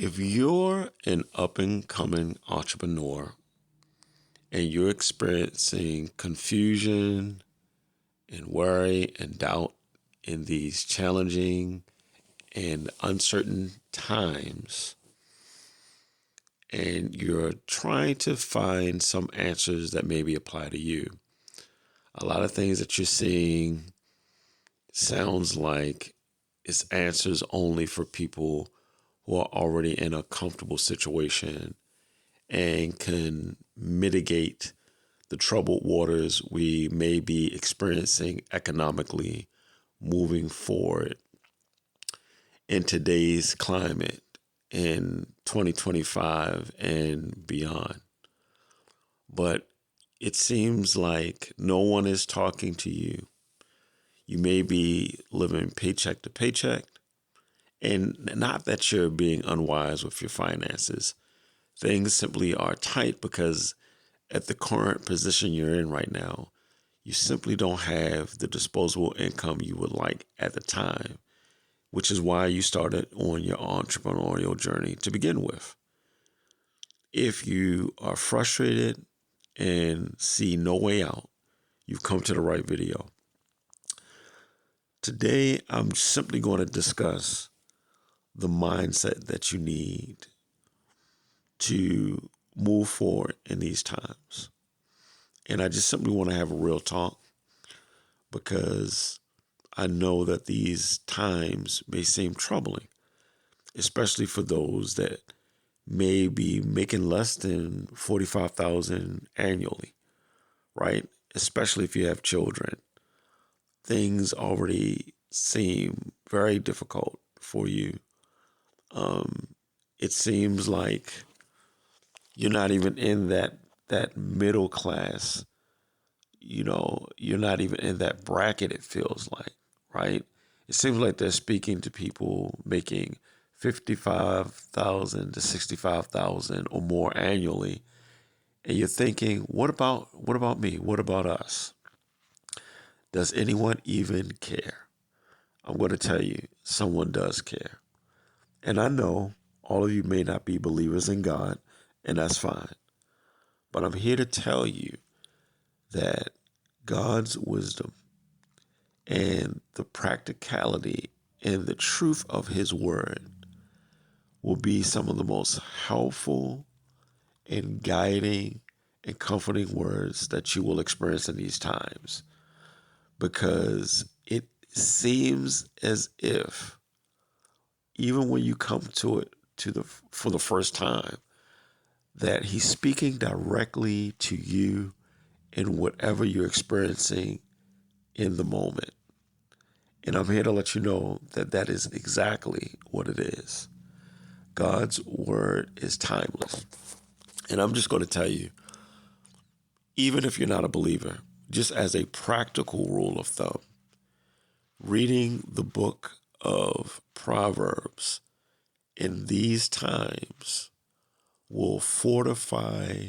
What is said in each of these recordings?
If you're an up and coming entrepreneur and you're experiencing confusion and worry and doubt in these challenging and uncertain times, and you're trying to find some answers that maybe apply to you, a lot of things that you're seeing sounds like it's answers only for people who are already in a comfortable situation and can mitigate the troubled waters we may be experiencing economically moving forward in today's climate in 2025 and beyond. But it seems like no one is talking to you. You may be living paycheck to paycheck, and not that you're being unwise with your finances. Things simply are tight because at the current position you're in right now, you simply don't have the disposable income you would like at the time, which is why you started on your entrepreneurial journey to begin with. If you are frustrated and see no way out, you've come to the right video. Today, I'm simply going to discuss the mindset that you need to move forward in these times. And I just simply want to have a real talk because I know that these times may seem troubling, especially for those that may be making less than $45,000 annually, right? Especially if you have children. Things already seem very difficult for you. It seems like you're not even in that middle class. You're not even in that bracket, it feels like, right? It seems like they're speaking to people making 55,000 to 65,000 or more annually. And you're thinking, what about me? What about us? Does anyone even care? I'm going to tell you, someone does care. And I know all of you may not be believers in God, and that's fine. But I'm here to tell you that God's wisdom and the practicality and the truth of his word will be some of the most helpful and guiding and comforting words that you will experience in these times. Because it seems as if even when you come to it for the first time, that he's speaking directly to you in whatever you're experiencing in the moment. And I'm here to let you know that that is exactly what it is. God's word is timeless. And I'm just going to tell you, even if you're not a believer, just as a practical rule of thumb, reading the book of Proverbs in these times will fortify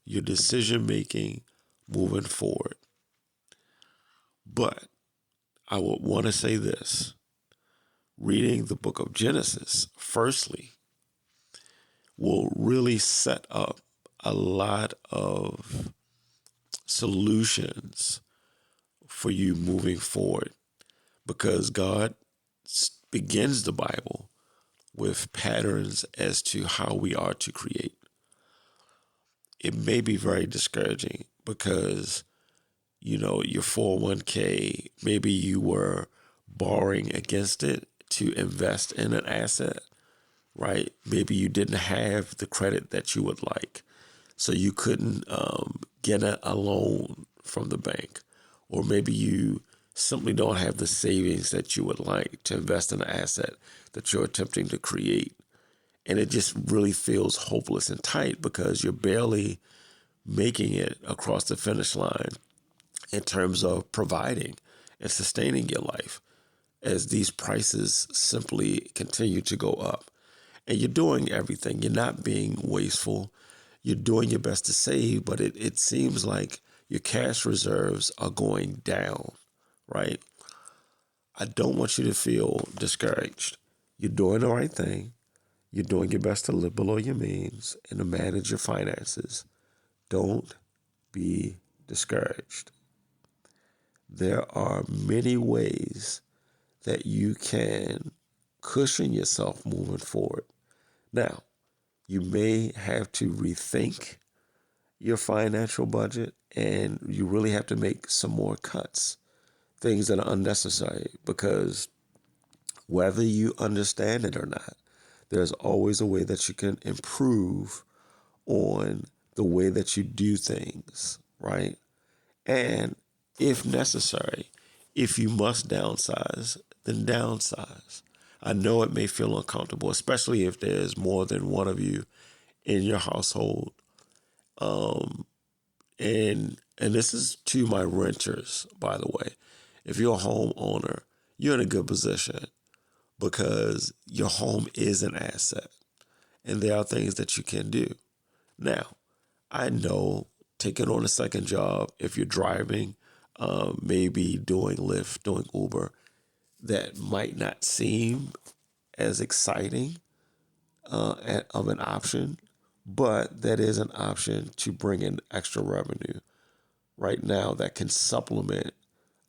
your decision making moving forward. But I would want to say this. Reading the book of Genesis, firstly, will really set up a lot of solutions for you moving forward, because God begins the Bible with patterns as to how we are to create. It may be very discouraging because, your 401k, maybe you were borrowing against it to invest in an asset, right? Maybe you didn't have the credit that you would like, so you couldn't get a loan from the bank. Or maybe you simply don't have the savings that you would like to invest in an asset that you're attempting to create. And it just really feels hopeless and tight because you're barely making it across the finish line in terms of providing and sustaining your life as these prices simply continue to go up. And you're doing everything. You're not being wasteful. You're doing your best to save, but it seems like your cash reserves are going down, right? I don't want you to feel discouraged. You're doing the right thing. You're doing your best to live below your means and to manage your finances. Don't be discouraged. There are many ways that you can cushion yourself moving forward. Now, you may have to rethink your financial budget and you really have to make some more cuts, things that are unnecessary, because whether you understand it or not, there's always a way that you can improve on the way that you do things, right? And if necessary, if you must downsize, then downsize. I know it may feel uncomfortable, especially if there's more than one of you in your household. And this is to my renters, by the way. If you're a homeowner, you're in a good position because your home is an asset and there are things that you can do. Now, I know taking on a second job, if you're driving, maybe doing Lyft, doing Uber, that might not seem as exciting of an option, but that is an option to bring in extra revenue right now that can supplement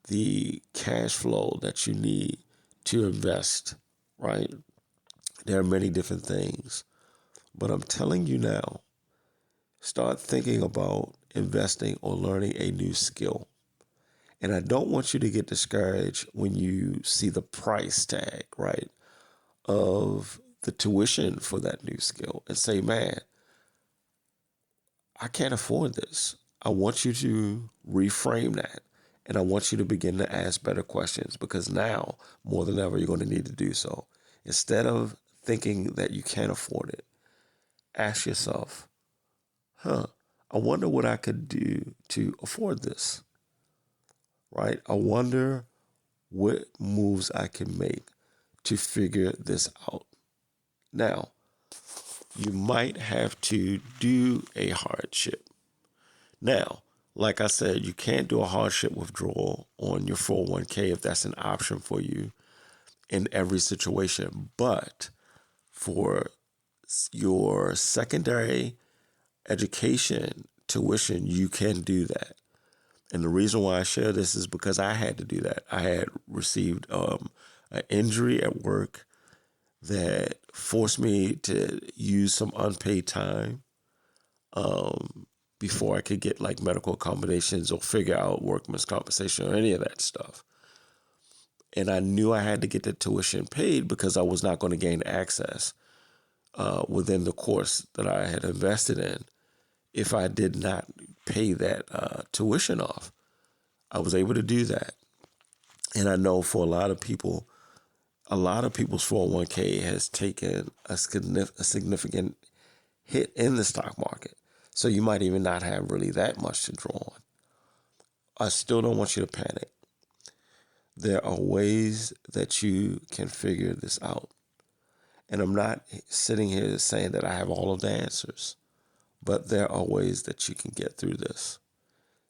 the cash flow that you need to invest, right? There are many different things, but I'm telling you now, start thinking about investing or learning a new skill. And I don't want you to get discouraged when you see the price tag, right, of the tuition for that new skill and say, man, I can't afford this. I want you to reframe that. And I want you to begin to ask better questions because now, more than ever, you're going to need to do so. Instead of thinking that you can't afford it, ask yourself, I wonder what I could do to afford this, right? I wonder what moves I can make to figure this out. Now, you might have to do a hardship. Now, like I said, you can't do a hardship withdrawal on your 401k if that's an option for you in every situation. But for your secondary education tuition, you can do that. And the reason why I share this is because I had to do that. I had received an injury at work that forced me to use some unpaid time before I could get like medical accommodations or figure out workman's compensation or any of that stuff. And I knew I had to get the tuition paid because I was not going to gain access within the course that I had invested in if I did not pay that tuition off. I was able to do that. And I know for a lot of people's 401k has taken a significant hit in the stock market. So you might even not have really that much to draw on. I still don't want you to panic. There are ways that you can figure this out. And I'm not sitting here saying that I have all of the answers, but there are ways that you can get through this.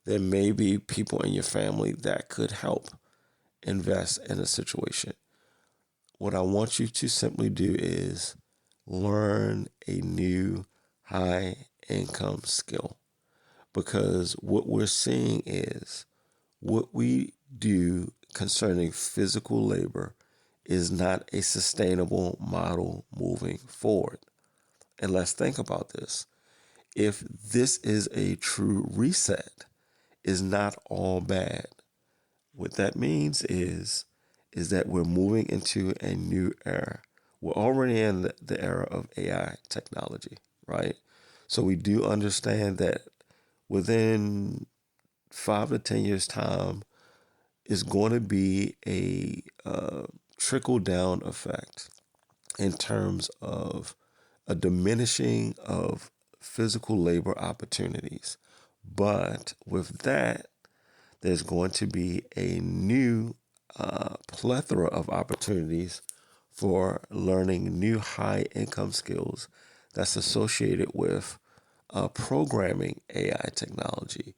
There may be people in your family that could help invest in a situation. What I want you to simply do is learn a new high income skill because what we're seeing is what we do concerning physical labor is not a sustainable model moving forward. And let's think about this. If this is a true reset, is not all bad. What that means is that we're moving into a new era. We're already in the era of AI technology, right? So we do understand that within 5 to 10 years' time is going to be a trickle down effect in terms of a diminishing of physical labor opportunities. But with that, there's going to be a new plethora of opportunities for learning new high income skills that's associated with programming AI technology.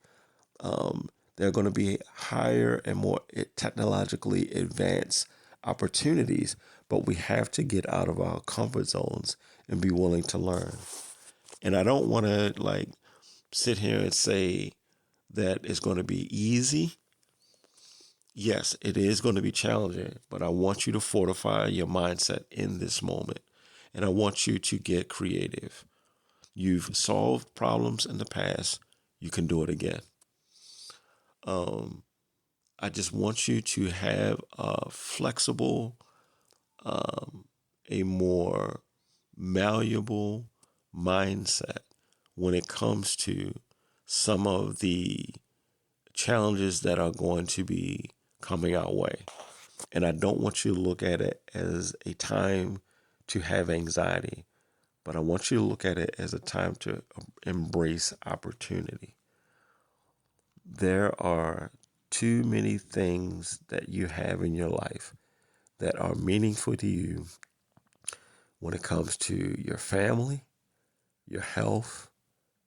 There are going to be higher and more technologically advanced opportunities but we have to get out of our comfort zones and be willing to learn. And I don't want to like sit here and say that it's going to be easy. Yes, it is going to be challenging, but I want you to fortify your mindset in this moment. And I want you to get creative. You've solved problems in the past. You can do it again. I just want you to have a flexible, a more malleable mindset when it comes to some of the challenges that are going to be coming our way. And I don't want you to look at it as a time to have anxiety, but I want you to look at it as a time to embrace opportunity. There are too many things that you have in your life that are meaningful to you when it comes to your family, your health,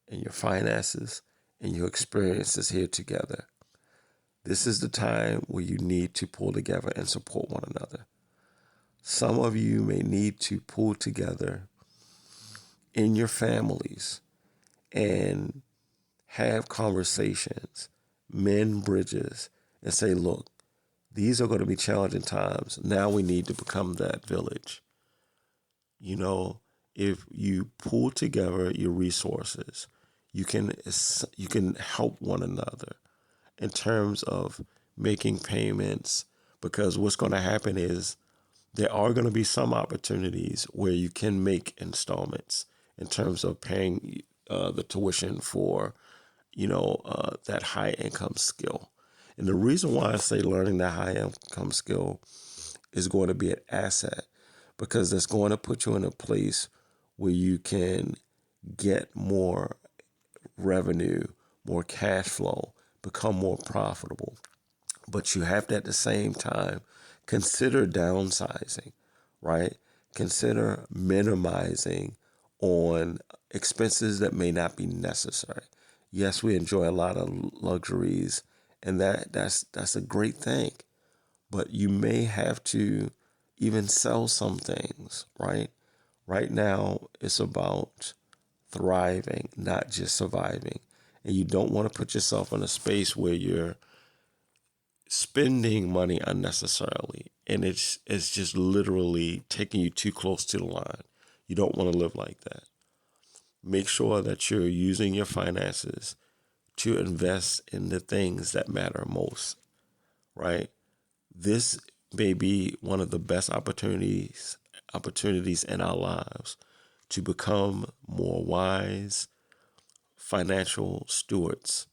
and your finances, and your experiences here together. This is the time where you need to pull together and support one another. Some of you may need to pull together in your families and have conversations, mend bridges, and say, look, these are going to be challenging times. Now we need to become that village. You know, if you pull together your resources, you can help one another in terms of making payments, because what's going to happen is there are going to be some opportunities where you can make installments in terms of paying the tuition for, that high income skill. And the reason why I say learning that high income skill is going to be an asset, because it's going to put you in a place where you can get more revenue, more cash flow, become more profitable. But you have to at the same time consider downsizing, right? Consider minimizing on expenses that may not be necessary. Yes, we enjoy a lot of luxuries, and that's a great thing. But you may have to even sell some things, right? Right now, it's about thriving, not just surviving. And you don't want to put yourself in a space where you're spending money unnecessarily, and it's just literally taking you too close to the line. You don't want to live like that. Make sure that you're using your finances to invest in the things that matter most, right? This may be one of the best opportunities in our lives to become more wise financial stewards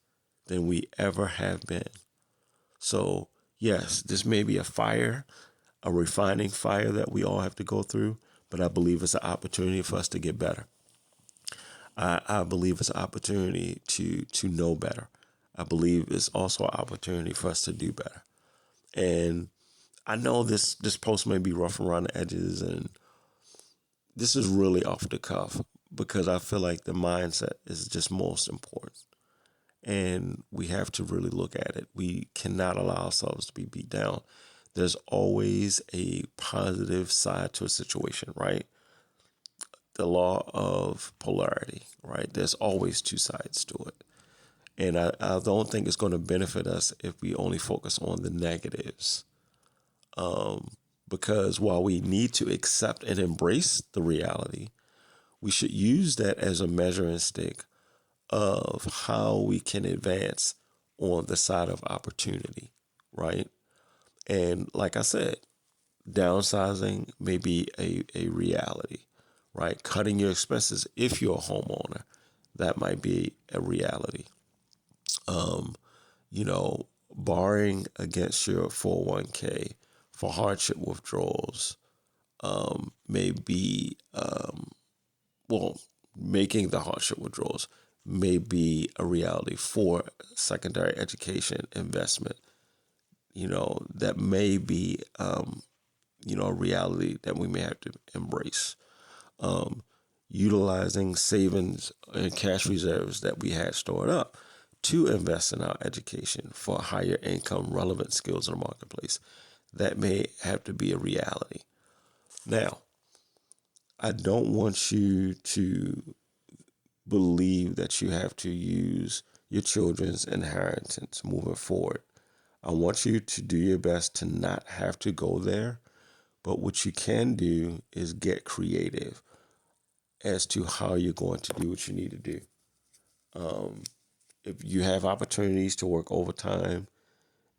than we ever have been. So, yes, this may be a refining fire that we all have to go through, but I believe it's an opportunity for us to get better. I believe it's an opportunity to know better. I believe it's also an opportunity for us to do better. And I know this post may be rough around the edges, and this is really off the cuff because I feel like the mindset is just most important. And we have to really look at it. We cannot allow ourselves to be beat down. There's always a positive side to a situation, right? The law of polarity, right? There's always two sides to it. And I don't think it's going to benefit us if we only focus on the negatives. Because while we need to accept and embrace the reality, we should use that as a measuring stick of how we can advance on the side of opportunity, right? And like I said, downsizing may be a reality, right? Cutting your expenses if you're a homeowner, that might be a reality. Borrowing against your 401k for hardship withdrawals may be, making the hardship withdrawals may be a reality for secondary education investment. That may be, a reality that we may have to embrace. Utilizing savings and cash reserves that we had stored up to invest in our education for higher income relevant skills in the marketplace. That may have to be a reality. Now, I don't want you to believe that you have to use your children's inheritance moving forward. I want you to do your best to not have to go there, but what you can do is get creative as to how you're going to do what you need to do. If you have opportunities to work overtime,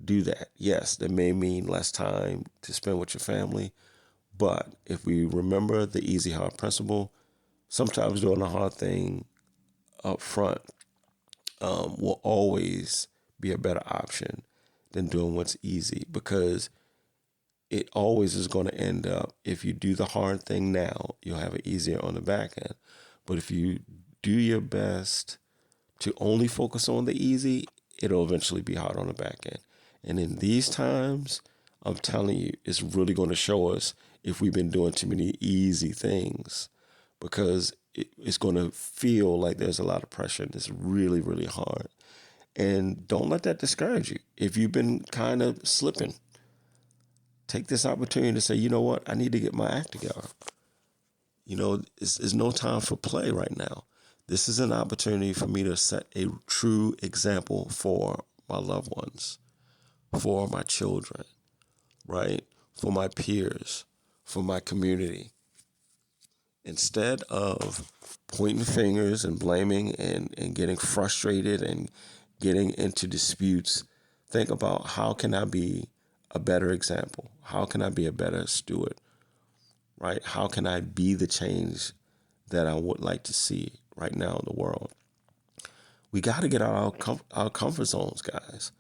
do that. Yes, that may mean less time to spend with your family, but if we remember the easy hard principle, sometimes doing a hard thing up front will always be a better option than doing what's easy, because it always is going to end up, if you do the hard thing now, you'll have it easier on the back end. But if you do your best to only focus on the easy, it'll eventually be hard on the back end. And in these times, I'm telling you, it's really going to show us if we've been doing too many easy things, because it's going to feel like there's a lot of pressure and it's really, really hard. And don't let that discourage you. If you've been kind of slipping, take this opportunity to say, you know what, I need to get my act together. It's no time for play right now. This is an opportunity for me to set a true example for my loved ones, for my children, right? For my peers, for my community. Instead of pointing fingers and blaming and getting frustrated and getting into disputes, think about, how can I be a better example? How can I be a better steward, right? How can I be the change that I would like to see right now in the world? We got to get out of our comfort zones, guys.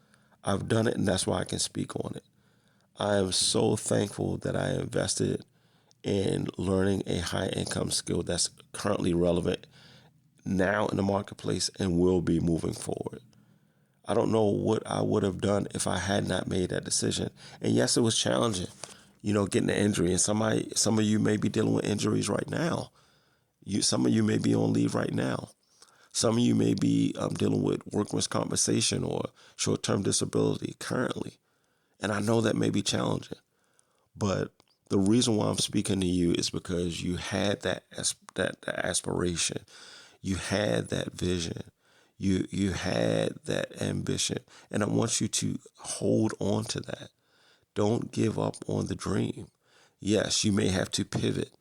I've done it, and that's why I can speak on it. I am so thankful that I invested in learning a high income skill that's currently relevant now in the marketplace and will be moving forward. I don't know what I would have done if I had not made that decision. And yes, it was challenging, getting an injury. And some of you may be dealing with injuries right now. Some of you may be on leave right now. Some of you may be dealing with workman's compensation or short-term disability currently. And I know that may be challenging. But the reason why I'm speaking to you is because you had that aspiration. You had that vision. You had that ambition. And I want you to hold on to that. Don't give up on the dream. Yes, you may have to pivot.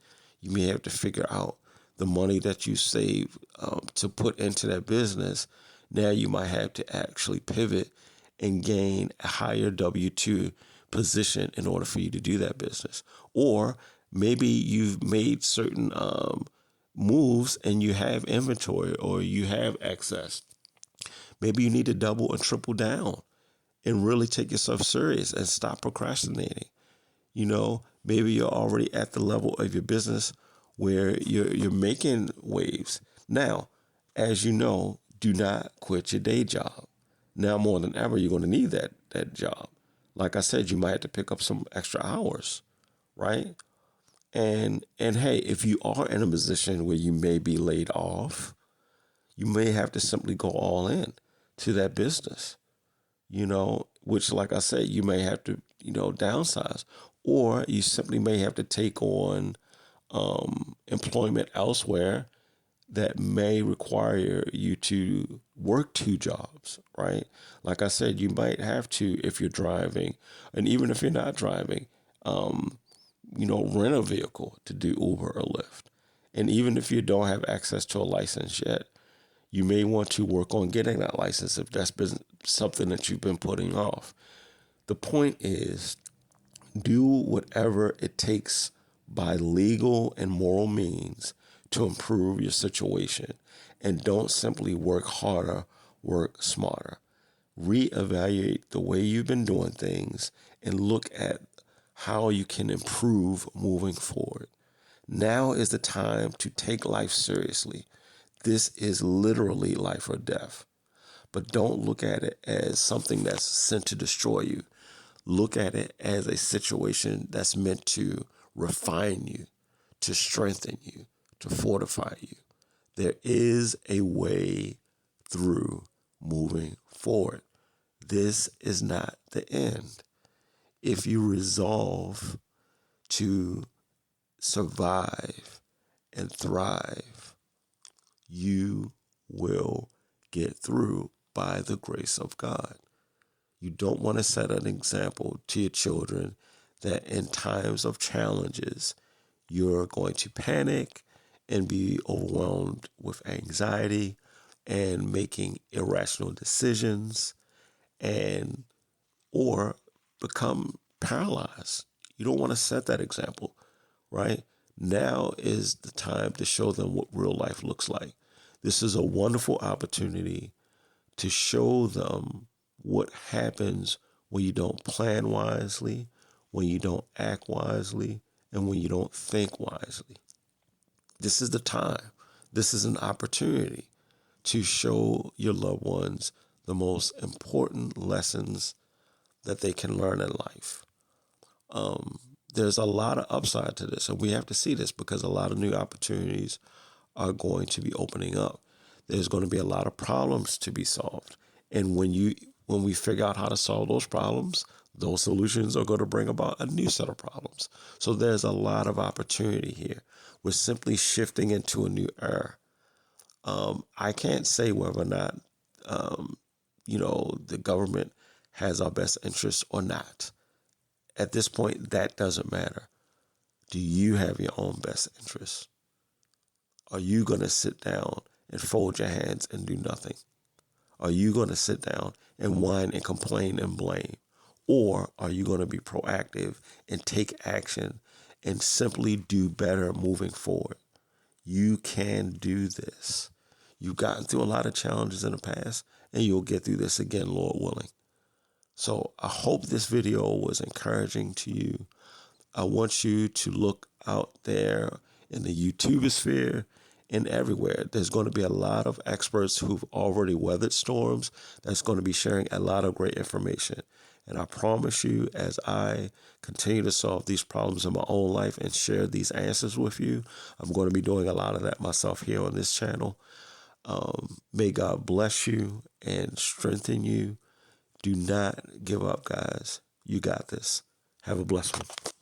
You may have to figure out the money that you save to put into that business. Now you might have to actually pivot and gain a higher W-2 position in order for you to do that business. Or maybe you've made certain moves and you have inventory or you have excess. Maybe you need to double and triple down and really take yourself serious and stop procrastinating. Maybe you're already at the level of your business where you're making waves. Now, as you know, do not quit your day job. Now more than ever, you're going to need that job. Like I said, you might have to pick up some extra hours, right? And hey, if you are in a position where you may be laid off, you may have to simply go all in to that business, which, like I said, you may have to, downsize, or you simply may have to take on employment elsewhere that may require you to work two jobs, right? Like I said, you might have to, if you're driving, and even if you're not driving, rent a vehicle to do Uber or Lyft. And even if you don't have access to a license yet, you may want to work on getting that license if that's been something that you've been putting off. The point is, do whatever it takes by legal and moral means to improve your situation. And don't simply work harder, work smarter. Reevaluate the way you've been doing things and look at how you can improve moving forward. Now is the time to take life seriously. This is literally life or death. But don't look at it as something that's sent to destroy you. Look at it as a situation that's meant to refine you, to strengthen you, to fortify you. There is a way through moving forward. This is not the end. If you resolve to survive and thrive. You will get through by the grace of God. You don't want to set an example to your children that in times of challenges, you're going to panic and be overwhelmed with anxiety and making irrational decisions and or become paralyzed. You don't want to set that example, right? Now is the time to show them what real life looks like. This is a wonderful opportunity to show them what happens when you don't plan wisely, when you don't act wisely, and when you don't think wisely. This is the time. This is an opportunity to show your loved ones the most important lessons that they can learn in life. There's a lot of upside to this, and we have to see this because a lot of new opportunities are going to be opening up. There's going to be a lot of problems to be solved, and when we figure out how to solve those problems, those solutions are going to bring about a new set of problems. So there's a lot of opportunity here. We're simply shifting into a new era. I can't say whether or not the government has our best interests or not. At this point, that doesn't matter. Do you have your own best interests? Are you going to sit down and fold your hands and do nothing? Are you going to sit down and whine and complain and blame? Or are you going to be proactive and take action and simply do better moving forward? You can do this. You've gotten through a lot of challenges in the past, and you'll get through this again, Lord willing. So I hope this video was encouraging to you. I want you to look out there in the YouTube sphere and everywhere. There's going to be a lot of experts who've already weathered storms that's going to be sharing a lot of great information. And I promise you, as I continue to solve these problems in my own life and share these answers with you, I'm going to be doing a lot of that myself here on this channel. May God bless you and strengthen you. Do not give up, guys. You got this. Have a blessed one.